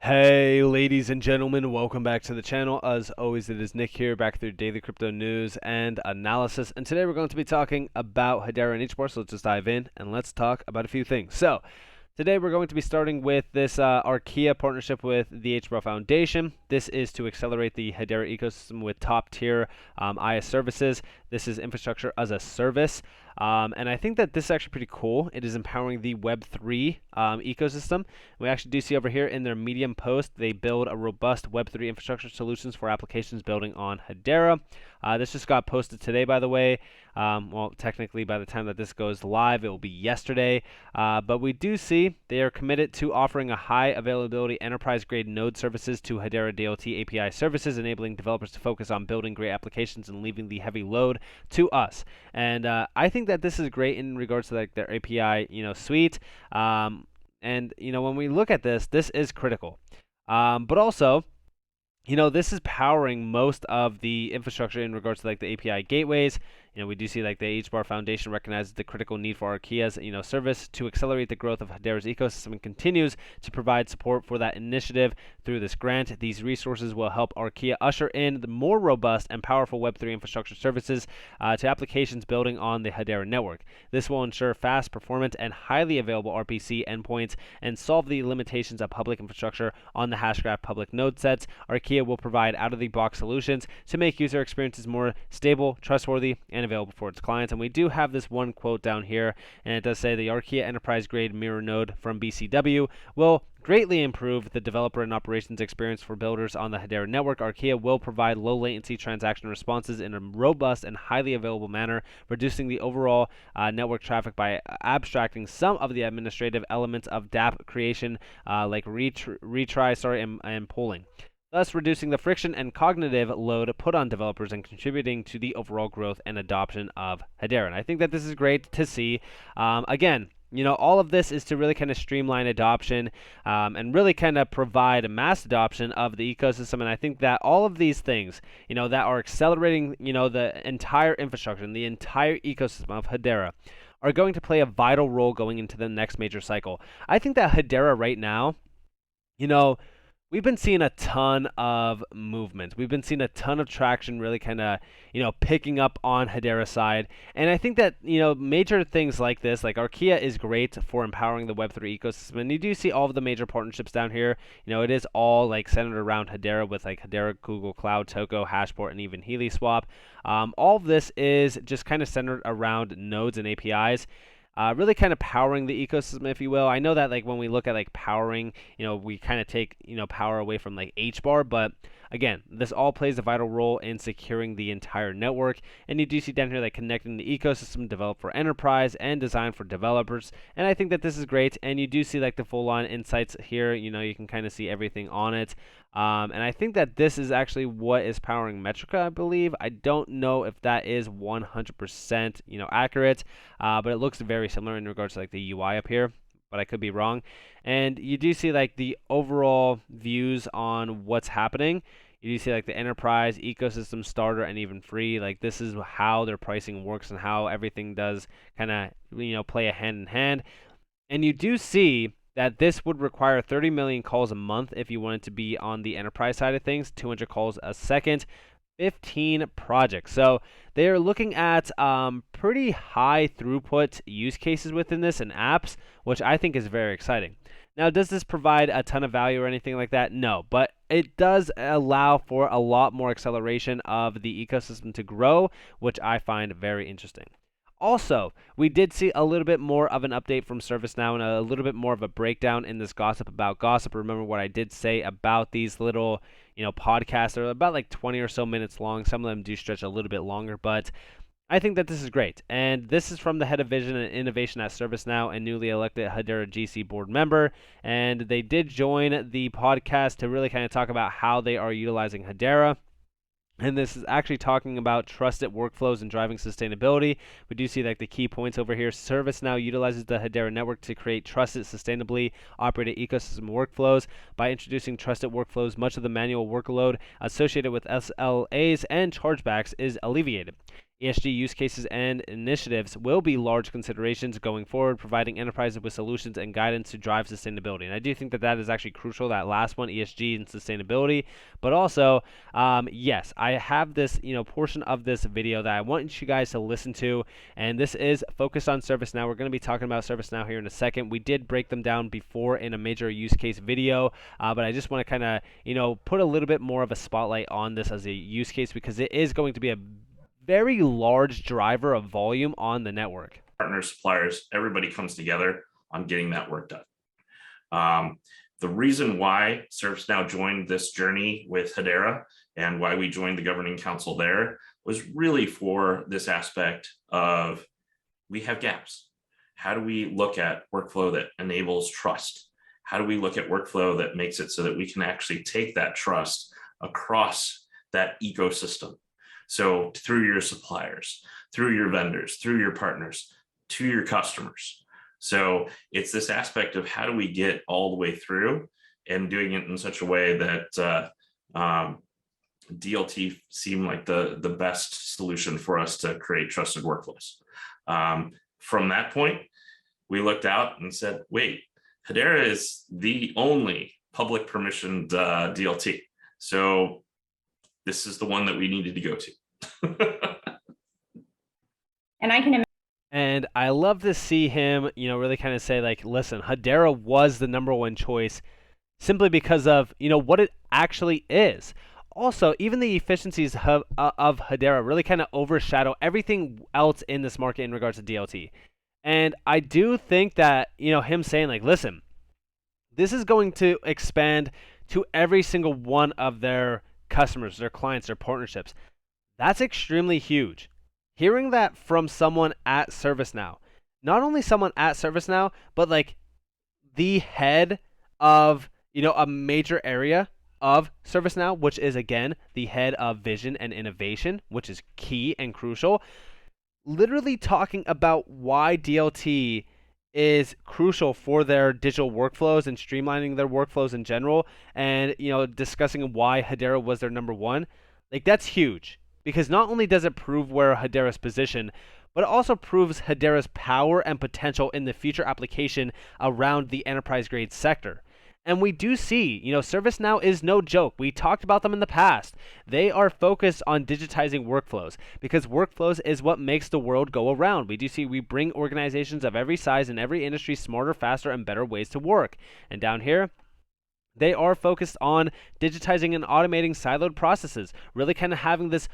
Hey ladies and gentlemen, welcome back to the channel. As always, it is Nick here, back with your daily crypto news and analysis. And today we're going to be talking about Hedera and Hbar, so let's just dive in and let's talk about a few things. So today we're going to be starting with this Archaea partnership with the Hbar Foundation. This is to accelerate the Hedera ecosystem with top tier IaaS services. This is infrastructure as a service. And I think that this is actually pretty cool. It is empowering the Web3 ecosystem. We actually do see over here in their Medium post, they build a robust Web3 infrastructure solutions for applications building on Hedera. This just got posted today, by the way. Well, technically, by the time that this goes live, it will be yesterday. But we do see they are committed to offering a high availability enterprise-grade node services to Hedera DLT API services, enabling developers to focus on building great applications and leaving the heavy load to us. And I think that this is great in regards to like their API, suite. And when we look at this, this is critical. But also, this is powering most of the infrastructure in regards to like the API gateways. We do see like the Hbar Foundation recognizes the critical need for Archaea's, service to accelerate the growth of Hedera's ecosystem and continues to provide support for that initiative through this grant. These resources will help Archaea usher in the more robust and powerful Web3 infrastructure services to applications building on the Hedera network. This will ensure fast, performant, and highly available RPC endpoints and solve the limitations of public infrastructure on the Hashgraph public node sets. Archaea will provide out-of-the-box solutions to make user experiences more stable, trustworthy, and available for its clients. And we do have this one quote down here, and it does say the Archaea enterprise-grade mirror node from BCW will greatly improve the developer and operations experience for builders on the Hedera network. Archaea will provide low-latency transaction responses in a robust and highly available manner, reducing the overall network traffic by abstracting some of the administrative elements of dApp creation, like retry, and polling, thus reducing the friction and cognitive load put on developers and contributing to the overall growth and adoption of Hedera. And I think that this is great to see. Again, all of this is to really kind of streamline adoption and really kind of provide a mass adoption of the ecosystem. And I think that all of these things, that are accelerating, the entire infrastructure and the entire ecosystem of Hedera are going to play a vital role going into the next major cycle. I think that Hedera right now, we've been seeing a ton of movement. We've been seeing a ton of traction really kind of, picking up on Hedera's side. And I think that, major things like this, like Archaea is great for empowering the Web3 ecosystem. And you do see all of the major partnerships down here. It is all like centered around Hedera with like Hedera, Google Cloud, Toko, Hashport, and even HeliSwap. All of this is just kind of centered around nodes and APIs. Really kind of powering the ecosystem, if you will. I know that like when we look at like powering, we kind of take, power away from like Hbar, but again, this all plays a vital role in securing the entire network. And you do see down here like connecting the ecosystem developed for enterprise and designed for developers. And I think that this is great. And you do see like the full on insights here. You can kind of see everything on it. And I think that this is actually what is powering Metrica, I believe. I don't know if that is 100%, accurate, but it looks very similar in regards to like the UI up here, but I could be wrong. And you do see like the overall views on what's happening. You do see like the enterprise, ecosystem, starter, and even free. Like this is how their pricing works and how everything does kind of, play a hand in hand. And you do see that this would require 30 million calls a month if you wanted to be on the enterprise side of things, 200 calls a second, 15 projects. So they are looking at pretty high throughput use cases within this and apps, which I think is very exciting. Now, does this provide a ton of value or anything like that? No, but it does allow for a lot more acceleration of the ecosystem to grow, which I find very interesting. Also, we did see a little bit more of an update from ServiceNow and a little bit more of a breakdown in this gossip about gossip. Remember what I did say about these little, podcasts. They're about like 20 or so minutes long. Some of them do stretch a little bit longer, but I think that this is great. And this is from the head of vision and innovation at ServiceNow and newly elected Hedera GC board member. And they did join the podcast to really kind of talk about how they are utilizing Hedera. And this is actually talking about trusted workflows and driving sustainability. We do see like the key points over here. ServiceNow utilizes the Hedera network to create trusted, sustainably operated ecosystem workflows. By introducing trusted workflows, much of the manual workload associated with SLAs and chargebacks is alleviated. ESG use cases and initiatives will be large considerations going forward, providing enterprises with solutions and guidance to drive sustainability. And I do think that that is actually crucial, that last one, ESG and sustainability. But also, yes, I have this, portion of this video that I want you guys to listen to, and this is focused on ServiceNow. We're going to be talking about ServiceNow here in a second. We did break them down before in a major use case video, but I just want to kind of, put a little bit more of a spotlight on this as a use case because it is going to be a very large driver of volume on the network. Partners, suppliers, everybody comes together on getting that work done. The reason why ServiceNow joined this journey with Hedera and why we joined the governing council there was really for this aspect of we have gaps. How do we look at workflow that enables trust? How do we look at workflow that makes it so that we can actually take that trust across that ecosystem? So through your suppliers, through your vendors, through your partners, to your customers. So it's this aspect of how do we get all the way through and doing it in such a way that DLT seemed like the best solution for us to create trusted workflows. From that point, we looked out and said, wait, Hedera is the only public permissioned DLT. So this is the one that we needed to go to. And I can imagine. And I love to see him, really kind of say, like, listen, Hedera was the number one choice simply because of, what it actually is. Also, even the efficiencies of Hedera really kind of overshadow everything else in this market in regards to DLT. And I do think that, him saying, like, listen, this is going to expand to every single one of their customers, their clients, their partnerships. That's extremely huge. Hearing that from someone at ServiceNow, not only someone at ServiceNow, but like the head of, a major area of ServiceNow, which is again the head of vision and innovation, which is key and crucial, literally talking about why DLT is crucial for their digital workflows and streamlining their workflows in general, and discussing why Hedera was their number one. Like, that's huge. Because not only does it prove where Hedera's position, but it also proves Hedera's power and potential in the future application around the enterprise-grade sector. And we do see, ServiceNow is no joke. We talked about them in the past. They are focused on digitizing workflows because workflows is what makes the world go around. We bring organizations of every size and every industry smarter, faster, and better ways to work. And down here, they are focused on digitizing and automating siloed processes, really kind of having this,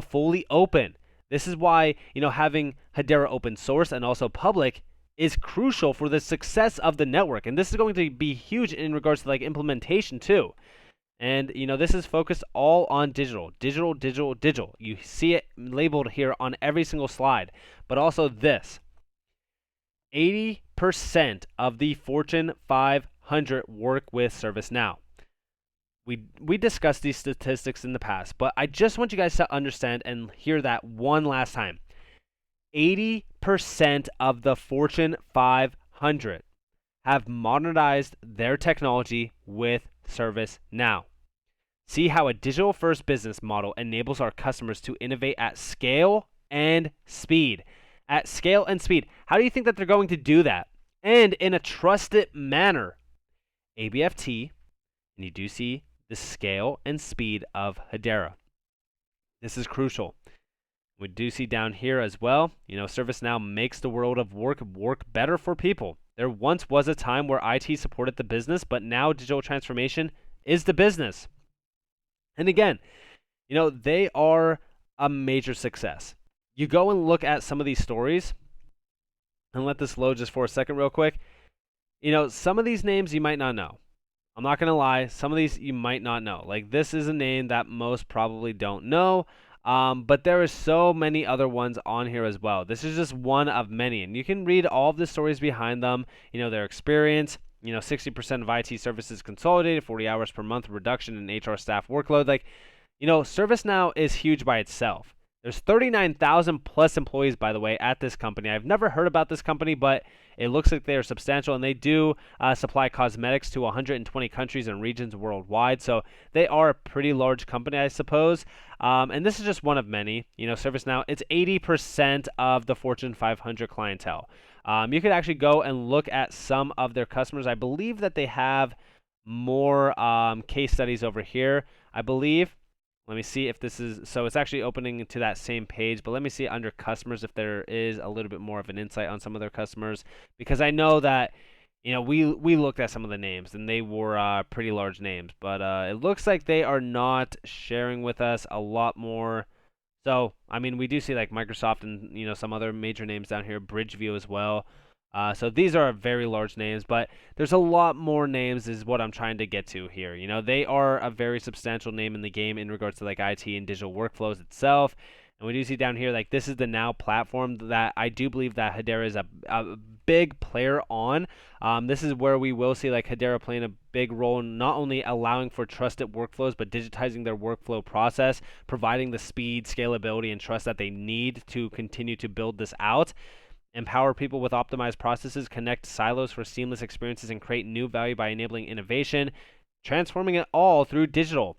fully open. This is why, having Hedera open source and also public is crucial for the success of the network. And this is going to be huge in regards to like implementation too. And, this is focused all on digital. You see it labeled here on every single slide, but also this. 80% of the Fortune 500 work with ServiceNow. We discussed these statistics in the past, but I just want you guys to understand and hear that one last time. 80% of the Fortune 500 have modernized their technology with ServiceNow. See how a digital-first business model enables our customers to innovate at scale and speed. At scale and speed. How do you think that they're going to do that? And in a trusted manner. ABFT, and you do see the scale and speed of Hedera. This is crucial. We do see down here as well, ServiceNow makes the world of work better for people. There once was a time where IT supported the business, but now digital transformation is the business. And again, they are a major success. You go and look at some of these stories, and let this load just for a second real quick. Some of these names you might not know. I'm not going to lie, some of these you might not know. Like, this is a name that most probably don't know, but there are so many other ones on here as well. This is just one of many, and you can read all of the stories behind them, their experience, 60% of IT services consolidated, 40 hours per month reduction in HR staff workload. Like, ServiceNow is huge by itself. There's 39,000 plus employees, by the way, at this company. I've never heard about this company, but it looks like they are substantial, and they do supply cosmetics to 120 countries and regions worldwide. So they are a pretty large company, I suppose. And this is just one of many. ServiceNow, it's 80% of the Fortune 500 clientele. You could actually go and look at some of their customers. I believe that they have more case studies over here, I believe. Let me see if this is, so it's actually opening to that same page, but let me see under customers if there is a little bit more of an insight on some of their customers, because I know that, we looked at some of the names and they were pretty large names, but it looks like they are not sharing with us a lot more. So, I mean, we do see like Microsoft and, some other major names down here, Bridgeview as well. So these are very large names, but there's a lot more names is what I'm trying to get to here. They are a very substantial name in the game in regards to like IT and digital workflows itself. And we do see down here, like, this is the Now platform that I do believe that Hedera is a big player on. This is where we will see like Hedera playing a big role in not only allowing for trusted workflows, but digitizing their workflow process, providing the speed, scalability, and trust that they need to continue to build this out. Empower people with optimized processes, connect silos for seamless experiences, and create new value by enabling innovation, transforming it all through digital.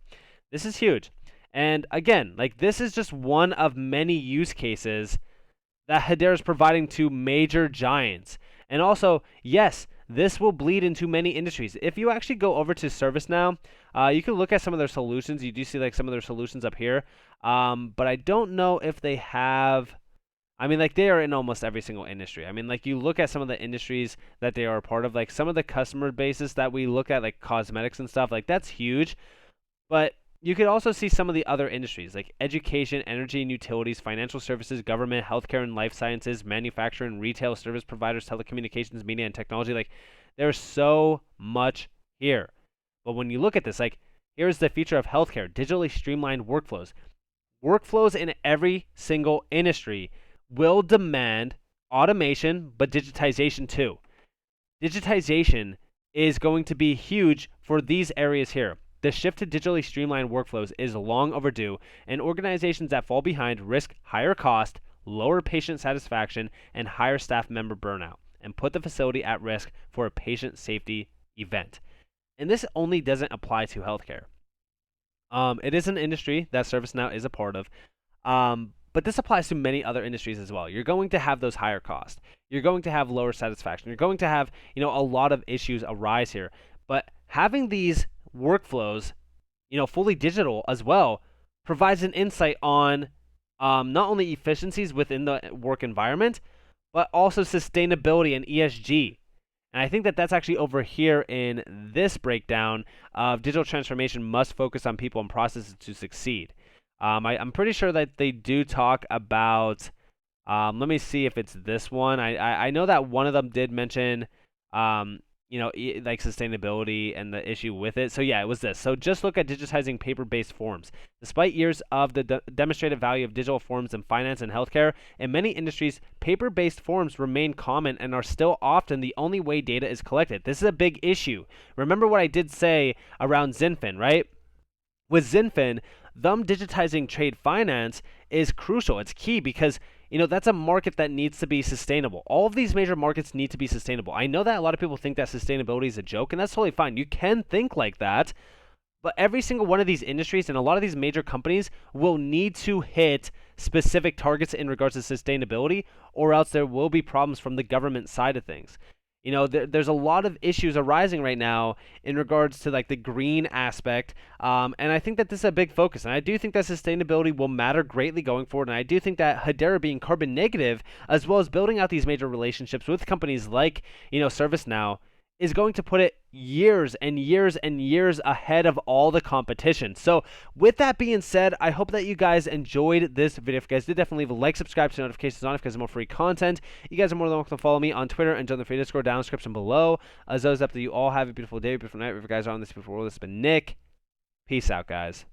This is huge. And again, like, this is just one of many use cases that Hedera is providing to major giants. And also, yes, this will bleed into many industries. If you actually go over to ServiceNow, you can look at some of their solutions. You do see like some of their solutions up here. But I don't know if they have, I mean, like, they are in almost every single industry. I mean, like, you look at some of the industries that they are a part of, like some of the customer bases that we look at, like cosmetics and stuff, like, that's huge. But you could also see some of the other industries, like education, energy and utilities, financial services, government, healthcare and life sciences, manufacturing, retail, service providers, telecommunications, media and technology. Like, there's so much here. But when you look at this, like, here's the feature of healthcare: digitally streamlined workflows. Workflows in every single industry will demand automation, but digitization too. Digitization is going to be huge for these areas here. The shift to digitally streamlined workflows is long overdue, and organizations that fall behind risk higher cost, lower patient satisfaction, and higher staff member burnout, and put the facility at risk for a patient safety event. And this only doesn't apply to healthcare. It is an industry that ServiceNow is a part of, but this applies to many other industries as well. You're going to have those higher costs. You're going to have lower satisfaction. You're going to have, a lot of issues arise here. But having these workflows, fully digital as well, provides an insight on not only efficiencies within the work environment, but also sustainability and ESG. And I think that that's actually over here in this breakdown of digital transformation must focus on people and processes to succeed. I'm pretty sure that they do talk about, let me see if it's this one. I know that one of them did mention, like sustainability and the issue with it. So yeah, it was this. So just look at digitizing paper-based forms. Despite years of the demonstrated value of digital forms in finance and healthcare, in many industries, paper-based forms remain common and are still often the only way data is collected. This is a big issue. Remember what I did say around Zinfin, right? With Zinfin, them digitizing trade finance is crucial. It's key because, that's a market that needs to be sustainable. All of these major markets need to be sustainable. I know that a lot of people think that sustainability is a joke, and that's totally fine. You can think like that, but every single one of these industries and a lot of these major companies will need to hit specific targets in regards to sustainability, or else there will be problems from the government side of things. There's a lot of issues arising right now in regards to like the green aspect, and I think that this is a big focus. And I do think that sustainability will matter greatly going forward. And I do think that Hedera being carbon negative, as well as building out these major relationships with companies like ServiceNow, is going to put it years and years and years ahead of all the competition. So with that being said, I hope that you guys enjoyed this video. If you guys did, definitely leave a like, subscribe, to notifications on if you guys have more free content. You guys are more than welcome to follow me on Twitter and join the free Discord down in the description below. As always, up to you all, have a beautiful day, beautiful night. If you guys are on this beautiful world, this has been Nick. Peace out, guys.